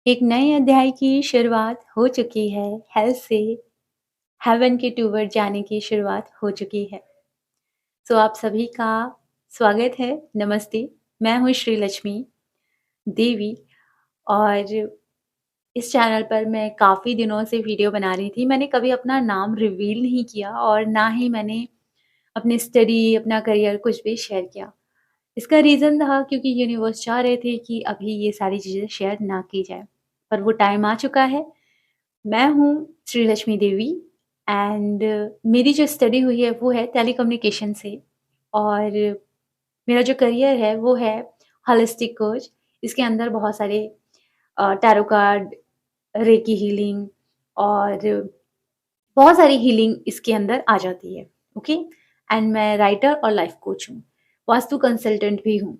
एक नए अध्याय की शुरुआत हो चुकी है। हेल से हेवन के टूवर्ड जाने की शुरुआत हो चुकी है। सो आप सभी का स्वागत है, नमस्ते। मैं हूँ श्री लक्ष्मी देवी और इस चैनल पर मैं काफ़ी दिनों से वीडियो बना रही थी। मैंने कभी अपना नाम रिवील नहीं किया और ना ही मैंने अपनी स्टडी, अपना करियर कुछ भी शेयर किया। इसका रीज़न था क्योंकि यूनिवर्स चाह रहे थे कि अभी ये सारी चीज़ें शेयर ना की जाए। पर वो टाइम आ चुका है। मैं हूँ श्री लक्ष्मी देवी एंड मेरी जो स्टडी हुई है वो है टेलीकम्युनिकेशन से और मेरा जो करियर है वो है होलिस्टिक कोच। इसके अंदर बहुत सारे टैरो कार्ड, रेकी हीलिंग और बहुत सारी हीलिंग इसके अंदर आ जाती है। ओके एंड मैं राइटर और लाइफ कोच हूँ, वास्तु कंसल्टेंट भी हूँ।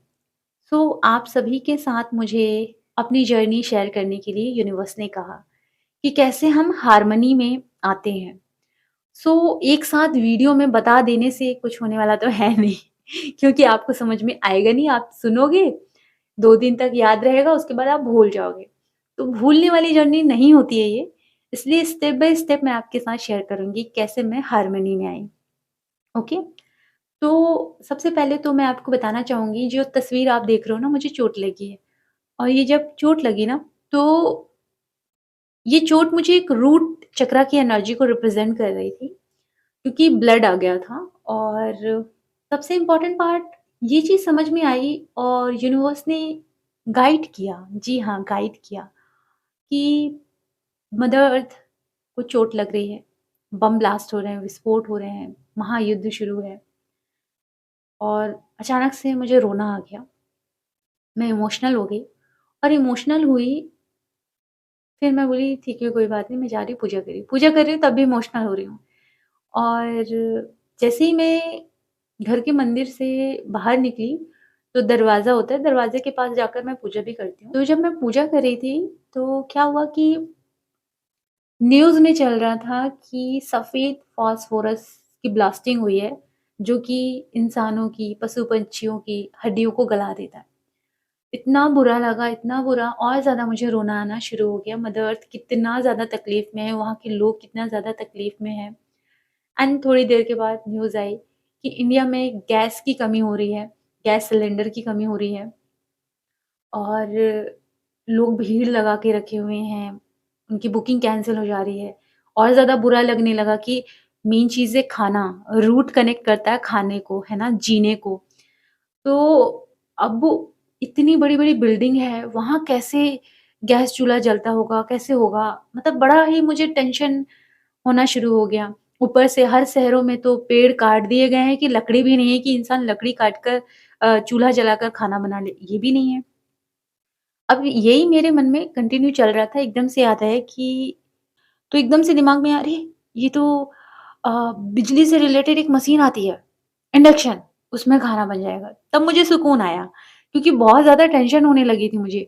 सो आप सभी के साथ मुझे अपनी जर्नी शेयर करने के लिए यूनिवर्स ने कहा कि कैसे हम हार्मनी में आते हैं। सो एक साथ वीडियो में बता देने से कुछ होने वाला तो है नहीं क्योंकि आपको समझ में आएगा नहीं, आप सुनोगे, 2 दिन तक याद रहेगा, उसके बाद आप भूल जाओगे। तो भूलने वाली जर्नी नहीं होती है ये, इसलिए स्टेप बाय स्टेप मैं आपके साथ शेयर करूँगी कैसे मैं हार्मनी में आई। ओके? तो सबसे पहले तो मैं आपको बताना चाहूँगी, जो तस्वीर आप देख रहे हो ना, मुझे चोट लगी है और ये जब चोट लगी ना, तो ये चोट मुझे एक रूट चक्रा की एनर्जी को रिप्रेज़ेंट कर रही थी, क्योंकि ब्लड आ गया था। और सबसे इम्पोर्टेंट पार्ट, ये चीज़ समझ में आई और यूनिवर्स ने गाइड किया, जी हाँ, गाइड किया कि मदर अर्थ को चोट लग रही है, बम ब्लास्ट हो रहे हैं, विस्फोट हो रहे हैं, महायुद्ध शुरू है। और अचानक से मुझे रोना आ गया, मैं इमोशनल हो गई और इमोशनल हुई। फिर मैं बोली ठीक है, कोई बात नहीं, मैं जा रही हूँ पूजा कर रही हूँ, तब भी इमोशनल हो रही हूँ। और जैसे ही मैं घर के मंदिर से बाहर निकली, तो दरवाज़ा होता है, दरवाज़े के पास जाकर मैं पूजा भी करती हूँ। तो जब मैं पूजा कर रही थी, तो क्या हुआ कि न्यूज़ में चल रहा था कि सफ़ेद फास्फोरस की ब्लास्टिंग हुई है, जो कि इंसानों की, पशु-पंछियों की हड्डियों को गला देता है। इतना बुरा लगा, इतना बुरा, और ज़्यादा मुझे रोना आना शुरू हो गया। मदर अर्थ कितना ज़्यादा तकलीफ़ में है, वहाँ के लोग कितना ज़्यादा तकलीफ़ में हैं। एंड थोड़ी देर के बाद न्यूज़ आई कि इंडिया में गैस की कमी हो रही है, गैस सिलेंडर की कमी हो रही है और लोग भीड़ लगा के रखे हुए हैं, उनकी बुकिंग कैंसल हो जा रही है। और ज़्यादा बुरा लगने लगा कि मेन चीज़ है खाना, रूट कनेक्ट करता है खाने को, है ना? जीने को। तो अब इतनी बड़ी-बड़ी बिल्डिंग है, वहाँ कैसे गैस चूल्हा जलता होगा, कैसे होगा? मतलब बड़ा ही मुझे टेंशन होना शुरू हो गया। ऊपर से हर शहरों में तो पेड़ काट दिए गए हैं कि लकड़ी भी नहीं है कि इंसान लकड़ी काट कर चूल्हा जलाकर खाना बना ले, ये भी नहीं है। अब यही मेरे मन में कंटिन्यू चल रहा था, एकदम से याद आया कि तो एकदम से दिमाग में अरे! ये तो बिजली से रिलेटेड एक मशीन आती है, इंडक्शन, उसमें खाना बन जाएगा। तब मुझे सुकून आया, क्योंकि बहुत ज़्यादा टेंशन होने लगी थी मुझे।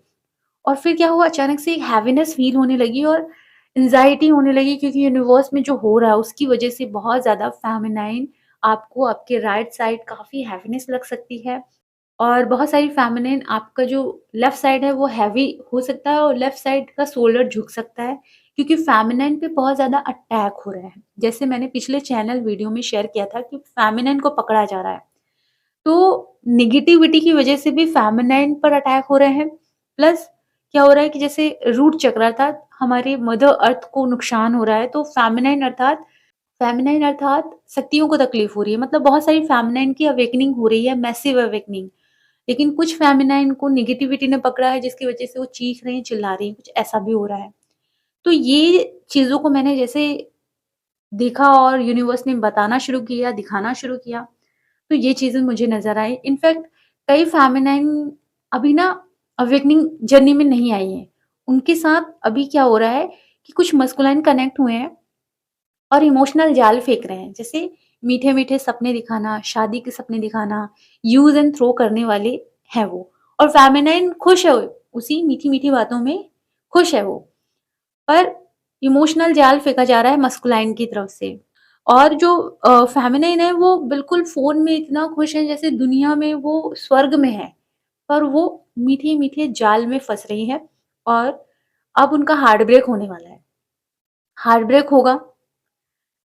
और फिर क्या हुआ, अचानक से एक हैवीनेस फ़ील होने लगी और एंग्ज़ायटी होने लगी, क्योंकि यूनिवर्स में जो हो रहा है उसकी वज़ह से बहुत ज़्यादा फ़ेमिनाइन, आपको आपके राइट साइड काफ़ी हैवीनेस लग सकती है। और बहुत सारी फ़ेमिनिन, आपका जो लेफ्ट साइड है वो हैवी हो सकता है और लेफ्ट साइड का शोल्डर झुक सकता है, क्योंकि फ़ेमिनिन पे बहुत ज़्यादा अटैक हो रहे हैं। जैसे मैंने पिछले चैनल वीडियो में शेयर किया था कि फ़ेमिनिन को पकड़ा जा रहा है। तो नेगेटिविटी की वज़ह से भी फ़ेमिनिन पर अटैक हो रहे हैं। प्लस क्या हो रहा है कि जैसे रूट चक्र अर्थात हमारी मदर अर्थ को नुकसान हो रहा है, तो फ़ेमिनाइन अर्थात शक्तियों को तकलीफ़ हो रही है। मतलब बहुत सारी फ़ेमिनाइन की अवेकनिंग हो रही है, मैसिव अवेकनिंग। लेकिन कुछ फ़ेमिनाइन को नेगेटिविटी ने पकड़ा है, जिसकी वज़ह से वो चीख रही हैं, चिल्ला रही हैं, कुछ ऐसा भी हो रहा है। तो ये चीज़ों को मैंने जैसे देखा और यूनिवर्स ने बताना शुरू किया, दिखाना शुरू किया, तो ये चीज़ें मुझे नज़र आई। इनफैक्ट कई फ़ेमिनाइन अभी ना अवेकनिंग जर्नी में नहीं आई हैं। उनके साथ अभी क्या हो रहा है कि कुछ मस्कुलाइन कनेक्ट हुए हैं और इमोशनल जाल फेंक रहे हैं। जैसे मीठे-मीठे सपने दिखाना, शादी के सपने दिखाना, यूज़ एंड थ्रो करने वाले हैं वो। और फ़ेमिनाइन खुश है, उसी मीठी-मीठी बातों में खुश है वो। पर इमोशनल जाल फेंका जा रहा है मस्कुलाइन की तरफ से। और जो फ़ेमिनाइन है वो बिल्कुल फ़ोन में इतना खुश है जैसे दुनिया में वो स्वर्ग में है। पर वो मीठे-मीठे जाल में फँस रही है और अब उनका हार्ट ब्रेक होने वाला है। हार्ट ब्रेक होगा,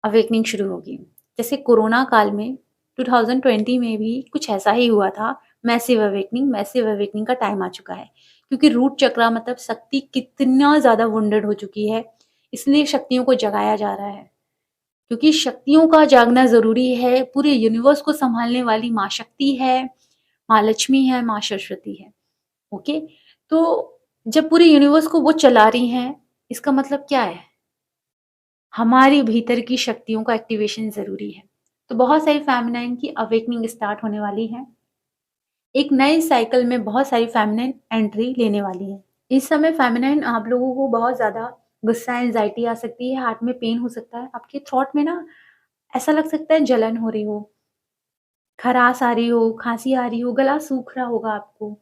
अवेकनिंग शुरू होगी। जैसे कोरोना काल में 2020 में भी कुछ ऐसा ही हुआ था, मैसिव अवेकनिंग का टाइम आ चुका है। क्योंकि रूट चक्रा मतलब शक्ति कितना ज़्यादा वुंडेड हो चुकी है, इसलिए शक्तियों को जगाया जा रहा है। क्योंकि शक्तियों का जागना ज़रूरी है, पूरे यूनिवर्स को सँभालने वाली माँ शक्ति है, माँ लक्ष्मी है, माँ सरस्वती है, ओके? तो जब पूरे यूनिवर्स को वो चला रही हैं, इसका मतलब क्या है? हमारे भीतर की शक्तियों का एक्टिवेशन ज़रूरी है। तो बहुत सारी फेमिनाइन की अवेकनिंग स्टार्ट होने वाली है। एक नए साइकिल में बहुत सारी फेमिनाइन एंट्री लेने वाली है। इस समय फेमिनाइन आप लोगों को बहुत ज़्यादा गुस्सा, एंग्ज़ायटी आ सकती है, हार्ट में पेन हो सकता है, आपके थ्रोट में ना ऐसा लग सकता है जलन हो रही हो, खराश आ रही हो, खाँसी आ रही हो, गला सूख रहा होगा आपको,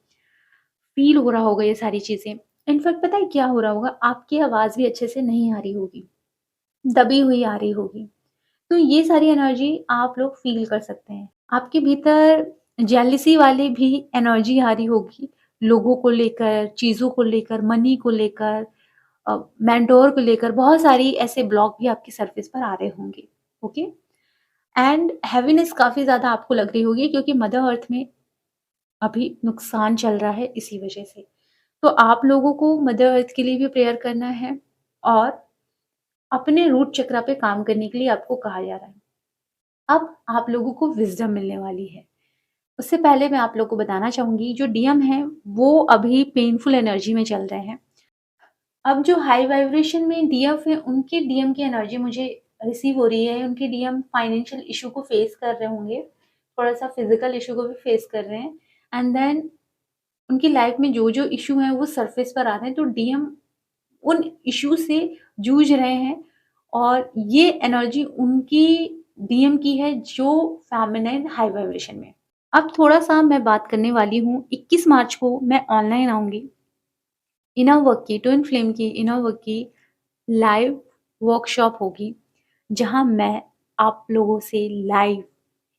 फ़ील हो रहा होगा ये सारी चीज़ें। इनफैक्ट पता है क्या हो रहा होगा? आपकी आवाज़ भी अच्छे से नहीं आ रही होगी, दबी हुई आ रही होगी। तो ये सारी एनर्जी आप लोग फ़ील कर सकते हैं। आपके भीतर जेलसी वाली भी एनर्जी आ रही होगी, लोगों को लेकर, चीज़ों को लेकर, मनी को लेकर, मेंटोर को लेकर बहुत सारी ऐसे ब्लॉक भी आपकी सरफेस पर आ रहे होंगे, ओके? एंड हैवीनेस काफ़ी ज़्यादा आपको लग रही होगी क्योंकि मदर अर्थ में अभी नुकसान चल रहा है इसी वजह से। तो आप लोगों को मदर अर्थ के लिए भी प्रेयर करना है और अपने रूट चक्रा पे काम करने के लिए आपको कहा जा रहा है। अब आप लोगों को विज़डम मिलने वाली है। उससे पहले मैं आप लोग को बताना चाहूँगी जो डीएम हैं, वो अभी पेनफुल एनर्जी में चल रहे हैं। अब जो हाई वाइब्रेशन में डीएफ हैं, उनके डीएम की एनर्जी मुझे रिसीव हो रही है। उनके डीएम फाइनेंशियल इश्यू को फेस कर रहे होंगे, थोड़ा-सा फिज़िकल इश्यू को भी फेस कर रहे हैं एंड देन उनकी लाइफ़ में जो-जो इश्यू हैं, वो सरफेस पर आ रहे हैं, तो डीएम उन इश्यू से जूझ रहे हैं और ये एनर्जी उनकी डीएम की है जो फेमिनिन हाई वाइब्रेशन में। अब थोड़ा-सा मैं बात करने वाली हूँ 21 मार्च को मैं ऑनलाइन आऊँगी। इनर वर्क की ट्विन फ्लेम की इनर वर्क की लाइव वर्कशॉप होगी, जहाँ मैं आप लोगों से लाइव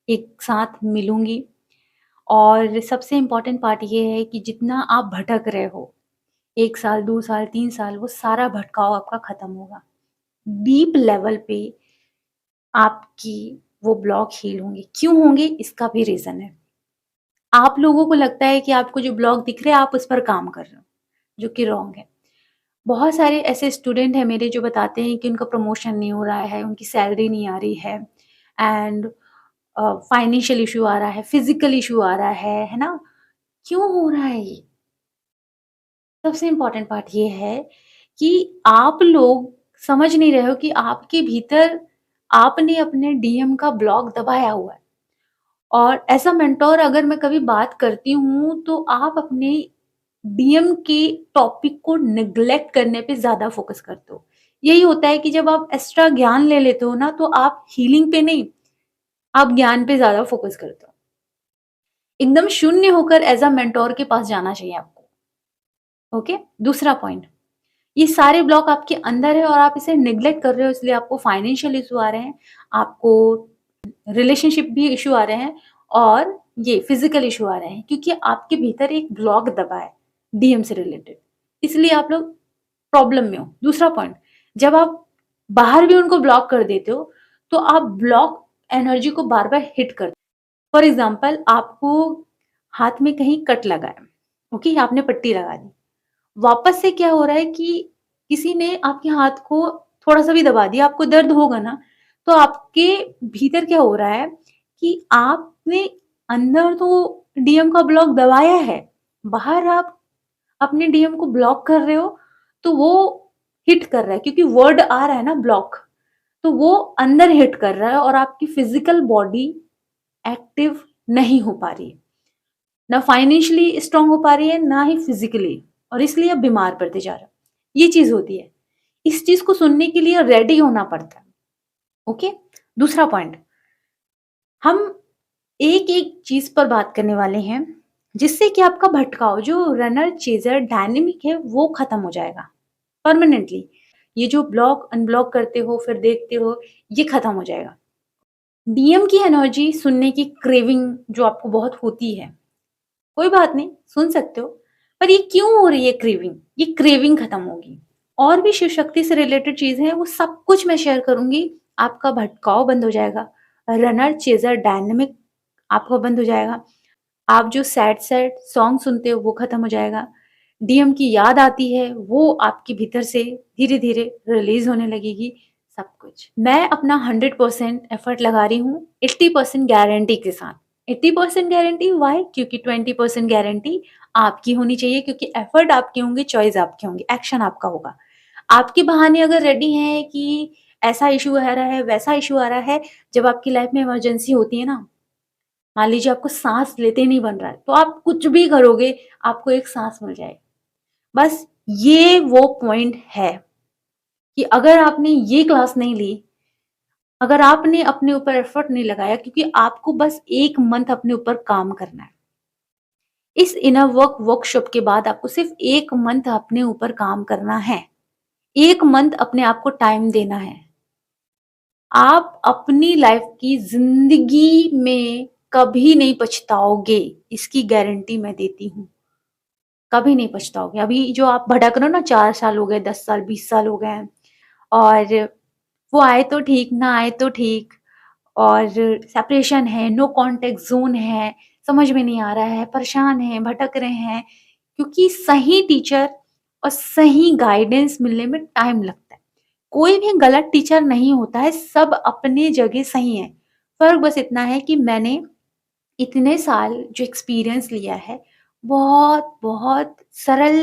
एक साथ मिलूँगी और सबसे इम्पोर्टेंट पार्ट ये है कि जितना आप भटक रहे हो, 1 साल, 2 साल, 3 साल, वो सारा भटकाव आपका खत्म होगा। डीप लेवल पे आपकी वो ब्लॉक हील होंगे। क्यों होंगे? इसका भी रीज़न है। आप लोगों को लगता है कि आपको जो ब्लॉक दिख रहे हैं, आप उस पर काम कर रहे हो, जो कि रॉन्ग है। बहुत सारे ऐसे स्टूडेंट हैं मेरे जो बताते हैं कि उनका प्रमोशन नहीं हो रहा है, उनकी सैलरी नहीं आ रही है एंड फाइनेंशियल इश्यू आ रहा है, फिज़िकल इश्यू आ रहा है ना? क्यों हो रहा है ये? सबसे इम्पोर्टेंट पार्ट ये है कि आप लोग समझ नहीं रहे हो कि आपके भीतर आपने अपने डीएम का ब्लॉक दबाया हुआ है और एज़ अ मेंटर अगर मैं कभी बात करती हूँ, तो आप अपने डीएम के टॉपिक को नेग्लेक्ट करने पे ज़्यादा फ़ोकस करते हो। यही होता है कि जब आप एक्स्ट्रा ज्ञान ले लेते हो ना, तो आप हीलिंग पे नहीं, आप ज्ञान पे ज़्यादा फ़ोकस करते हो। एकदम शून्य होकर एज़ अ मेंटर के पास जाना चाहिए आपको, ओके? दूसरा पॉइंट, ये सारे ब्लॉक आपके अंदर है और आप इसे नेग्लेक्ट कर रहे हो इसलिए आपको फाइनेंशियल इश्यू आ रहे हैं, आपको रिलेशनशिप भी इश्यू आ रहे हैं और ये फिज़िकल इश्यू आ रहे हैं क्योंकि आपके भीतर एक ब्लॉक दबा है डीएम से रिलेटेड, इसलिए आप लोग प्रॉब्लम में हो। दूसरा पॉइंट, जब आप बाहर भी उनको ब्लॉक कर देते हो, तो आप ब्लॉक एनर्जी को बार-बार हिट करते हो। फॉर एग्ज़ाम्पल आपको हाथ में कहीं कट लगा है, ओके? आपने पट्टी लगा दी। वापस से क्या हो रहा है कि किसी ने आपके हाथ को थोड़ा-सा भी दबा दिया, आपको दर्द होगा ना, तो आपके भीतर क्या हो रहा है कि आपने अंदर तो डीएम का ब्लॉक दबाया है, बाहर आप अपने डीएम को ब्लॉक कर रहे हो, तो वो हिट कर रहा है क्योंकि वर्ड आ रहा है ना ब्लॉक, तो वो अंदर हिट कर रहा है और आपकी फिज़िकल बॉडी एक्टिव नहीं हो पा रही है। ना फाइनेंशियली स्ट्रॉन्ग हो पा रही है, ना ही फिज़िकली और इसलिए आप बीमार पड़ते जा रहे हो। ये चीज़ होती है। इस चीज़ को सुनने के लिए रेडी होना पड़ता है। ओके? दूसरा पॉइंट, हम एक-एक चीज़ पर बात करने वाले हैं, जिससे कि आपका भटकाव जो रनर, चेज़र, डायनामिक है, वो खत्म हो जाएगा परमानेंटली। ये जो ब्लॉक, अनब्लॉक करते हो, फिर देखते हो, ये खत्म हो जाएगा। डीएम की एनर्जी सुनने की क्रेविंग जो आपको बहुत होती है, कोई बात नहीं, सुन सकते हो, पर ये क्यों हो रही है क्रेविंग? ये क्रेविंग खत्म होगी। और भी शिव शक्ति से रिलेटेड चीज़ें हैं, वो सब कुछ मैं शेयर करूँगी। आपका भटकाव बंद हो जाएगा। रनर, चेज़र, डायनामिक आपका बंद हो जाएगा। आप जो सैड-सैड सॉन्ग सुनते हो वो खत्म हो जाएगा। डीएम की याद आती है, वो आपके भीतर से धीरे-धीरे रिलीज़ होने लगेगी, सब कुछ। मैं अपना 100% एफर्ट लगा रही हूँ 80% गारंटी के साथ। 80% गारंटी व्हाई? क्योंकि 20% गारंटी आपकी होनी चाहिए, क्योंकि एफर्ट आपके होंगे, चॉइस आपके होंगे, एक्शन आपका होगा। आपके बहाने अगर रेडी हैं कि ऐसा इश्यू आ रहा है, वैसा इश्यू आ रहा है, जब आपकी लाइफ में इमरजेंसी होती है ना, मान लीजिए आपको साँस लेते नहीं बन रहा है, तो आप कुछ भी करोगे, आपको एक साँस मिल जाएगी। बस ये वो पॉइंट है कि अगर आपने ये क्लास नहीं ली, अगर आपने अपने ऊपर एफर्ट नहीं लगाया, क्योंकि आपको बस 1 मंथ अपने ऊपर काम करना है। इस इनर वर्क वर्कशॉप के बाद आपको सिर्फ 1 मंथ अपने ऊपर काम करना है। 1 मंथ अपने आप को टाइम देना है। आप अपनी लाइफ की ज़िंदगी में कभी नहीं पछताओगे, इसकी गारंटी मैं देती हूँ। कभी नहीं पछताओगे। अभी जो आप भटक रहे हो ना, 4 साल हो गए, 10 साल, 20 साल हो गए हैं और वो आए तो ठीक, ना आए तो ठीक, और सेपरेशन है, नो कॉन्टैक्ट ज़ोन है, समझ में नहीं आ रहा है, परेशान हैं, भटक रहे हैं, क्योंकि सही टीचर और सही गाइडेंस मिलने में टाइम लगता है। कोई भी गलत टीचर नहीं होता है, सब अपने जगह सही हैं। फ़र्क बस इतना है कि मैंने इतने साल जो एक्सपीरियंस लिया है, बहुत सरल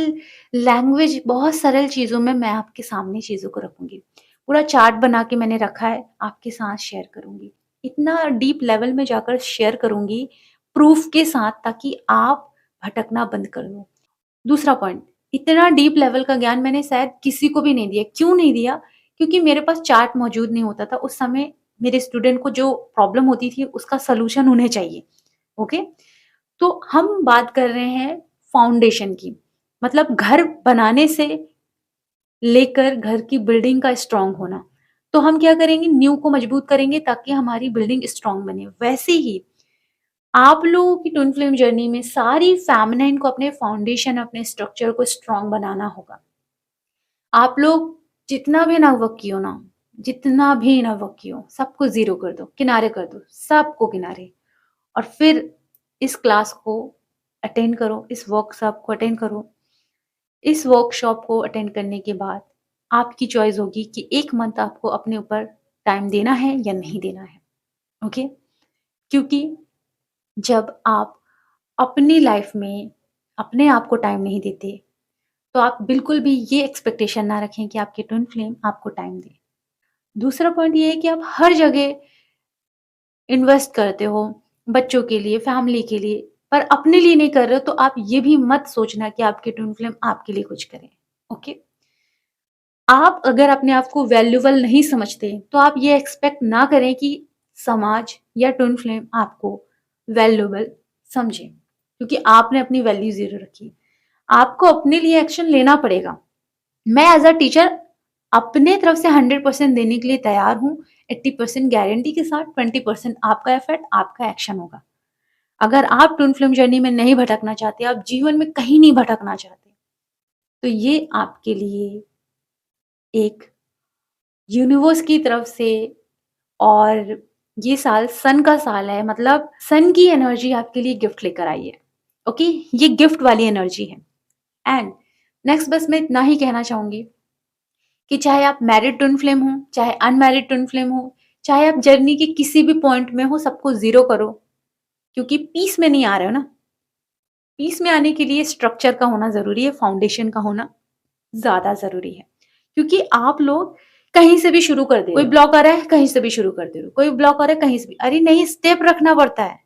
लैंग्वेज, बहुत सरल चीज़ों में मैं आपके सामने चीज़ों को रखूँगी। पूरा चार्ट बना के मैंने रखा है, आपके साथ शेयर करूँगी। इतना डीप लेवल में जाकर शेयर करूँगी, प्रूफ़ के साथ, ताकि आप भटकना बंद कर दो। दूसरा पॉइंट, इतना डीप लेवल का ज्ञान मैंने शायद किसी को भी नहीं दिया। क्यों नहीं दिया? क्योंकि मेरे पास चार्ट मौजूद नहीं होता था। उस समय मेरे स्टूडेंट को जो प्रॉब्लम होती थी, उसका सॉल्यूशन उन्हें चाहिए। ओके? तो हम बात कर रहे हैं फाउंडेशन की, मतलब घर बनाने से लेकर घर की बिल्डिंग का स्ट्रॉन्ग होना। तो हम क्या करेंगे? नींव को मजबूत करेंगे ताकि हमारी बिल्डिंग स्ट्रॉन्ग बने। वैसे ही आप लोगों की ट्विन फ्लेम जर्नी में सारी फेमिनिन को अपने फाउंडेशन, अपने स्ट्रक्चर को स्ट्रॉन्ग बनाना होगा। आप लोग जितना भी नववर्क किए हो ना, जितना भी नववर्क किए हो, सबको ज़ीरो कर दो, किनारे कर दो, सबको किनारे। और फिर इस क्लास को अटेंड करो, इस वर्कशॉप को अटेंड करो। इस वर्कशॉप को अटेंड करने के बाद आपकी चॉइस होगी कि 1 मंथ आपको अपने ऊपर टाइम देना है या नहीं देना है। ओके? क्योंकि जब आप अपनी लाइफ में अपने आप को टाइम नहीं देते, तो आप बिल्कुल भी ये एक्सपेक्टेशन ना रखें कि आपकी ट्विन फ्लेम आपको टाइम दे। दूसरा पॉइंट ये है कि आप हर जगह इन्वेस्ट करते हो, बच्चों के लिए, फैमिली के लिए, पर अपने लिए नहीं कर रहे हो, तो आप ये भी मत सोचना कि आपकी ट्विन फ्लेम आपके लिए कुछ करे। ओके? आप अगर अपने आप को वैल्यूएबल नहीं समझते, तो आप ये एक्सपेक्ट ना करें कि समाज या ट्विन फ्लेम आपको वैल्यूएबल समझे, क्योंकि आपने अपनी वैल्यू ज़ीरो रखी। आपको अपने लिए एक्शन लेना पड़ेगा। मैं एज़ अ टीचर अपने तरफ से 100% देने के लिए तैयार हूँ। 80% गारंटी के साथ, 20% आपका एफर्ट, आपका एक्शन होगा। अगर आप ट्विन फ्लेम जर्नी में नहीं भटकना चाहते, आप जीवन में कहीं नहीं भटकना चाहते, तो ये आपके लिए एक यूनिवर्स की तरफ से, और ये साल सन का साल है, मतलब सन की एनर्जी आपके लिए गिफ्ट लेकर आई है। ओके? ये गिफ्ट वाली एनर्जी है। एंड नेक्स्ट बस मैं इतना ही कहना चाहूँगी कि चाहे आप मैरिड ट्विन फ्लेम हो, चाहे अनमैरिड ट्विन फ्लेम हो, चाहे आप जर्नी के किसी भी पॉइंट में हो, सबको ज़ीरो करो, क्योंकि पीस में नहीं आ रहे हो ना। पीस में आने के लिए स्ट्रक्चर का होना ज़रूरी है, फाउंडेशन का होना ज़्यादा ज़रूरी है। क्योंकि आप लोग कहीं से भी शुरू कर दे रहे हो। कोई ब्लॉक आ रहा है, कहीं से भी शुरू कर दे रहे हो। कोई ब्लॉक आ रहा है, कहीं से भी। अरे नहीं, स्टेप रखना पड़ता है।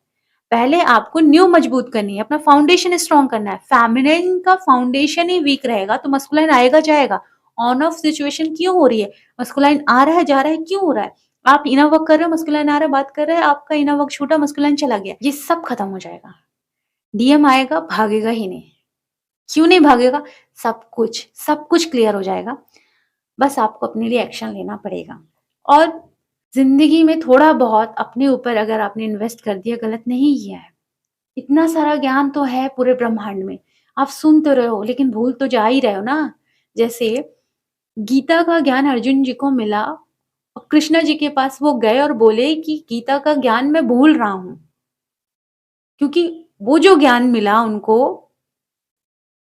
पहले आपको नींव मजबूत करनी है, अपना फाउंडेशन स्ट्रॉन्ग करना है। फेमिनिन का फाउंडेशन ही वीक रहेगा तो मस्कुलाइन आएगा जाएगा। ऑन ऑफ सिचुएशन क्यों हो रही है? मस्कुलाइन आ रहा है, जा रहा है, क्यों हो रहा है? आप इनर वर्क कर रहे हो, मस्कुलाइन आ रहा है, बात कर रहे हैं, आपका इनर वर्क छूटा, मस्कुलाइन चला गया। ये सब खत्म हो जाएगा। डीएम आएगा, भागेगा ही नहीं। क्यों नहीं भागेगा? सब कुछ क्लियर हो जाएगा। बस आपको अपने लिए एक्शन लेना पड़ेगा। और ज़िंदगी में थोड़ा बहुत अपने ऊपर अगर आपने इन्वेस्ट कर दिया, गलत नहीं किया है। इतना सारा ज्ञान तो है पूरे ब्रह्मांड में। आप सुन तो रहे हो लेकिन भूल तो जा ही रहे हो ना। जैसे गीता का ज्ञान अर्जुन जी को मिला और कृष्णा जी के पास वो गए और बोले कि गीता का ज्ञान मैं भूल रहा हूँ। क्योंकि वो जो ज्ञान मिला उनको,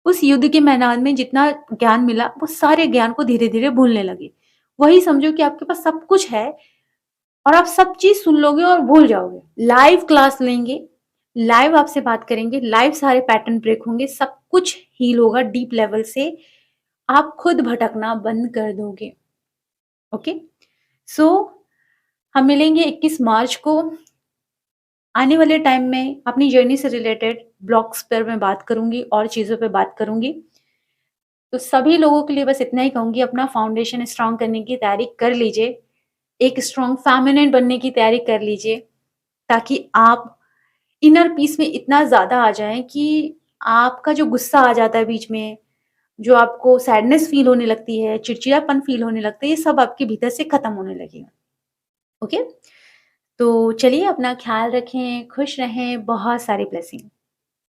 उस युद्ध के मैदान में जितना ज्ञान मिला, वो सारे ज्ञान को धीरे-धीरे भूलने लगे। वही समझो कि आपके पास सब कुछ है और आप सब चीज़ सुन लोगे और भूल जाओगे। लाइव क्लास लेंगे, लाइव आपसे बात करेंगे, लाइव सारे पैटर्न ब्रेक होंगे, सब कुछ हील होगा डीप लेवल से, आप खुद भटकना बंद कर दोगे। ओके? सो हम मिलेंगे 21 मार्च को। आने वाले टाइम में अपनी जर्नी से रिलेटेड ब्लॉग्स पर मैं बात करूँगी और चीज़ों पे बात करूँगी। तो सभी लोगों के लिए बस इतना ही कहूँगी, अपना फाउंडेशन स्ट्रॉन्ग करने की तैयारी कर लीजिए। एक स्ट्रॉन्ग फेमिनिन बनने की तैयारी कर लीजिए, ताकि आप इनर पीस में इतना ज़्यादा आ जाएँ कि आपका जो गुस्सा आ जाता है बीच में, जो आपको सैडनेस फ़ील होने लगती है, चिड़चिड़ापन फ़ील होने लगता है, ये सब आपके भीतर से खत्म होने लगेगा। ओके? तो चलिए अपना ख़्याल रखें, खुश रहें, बहुत सारी ब्लेसिंग।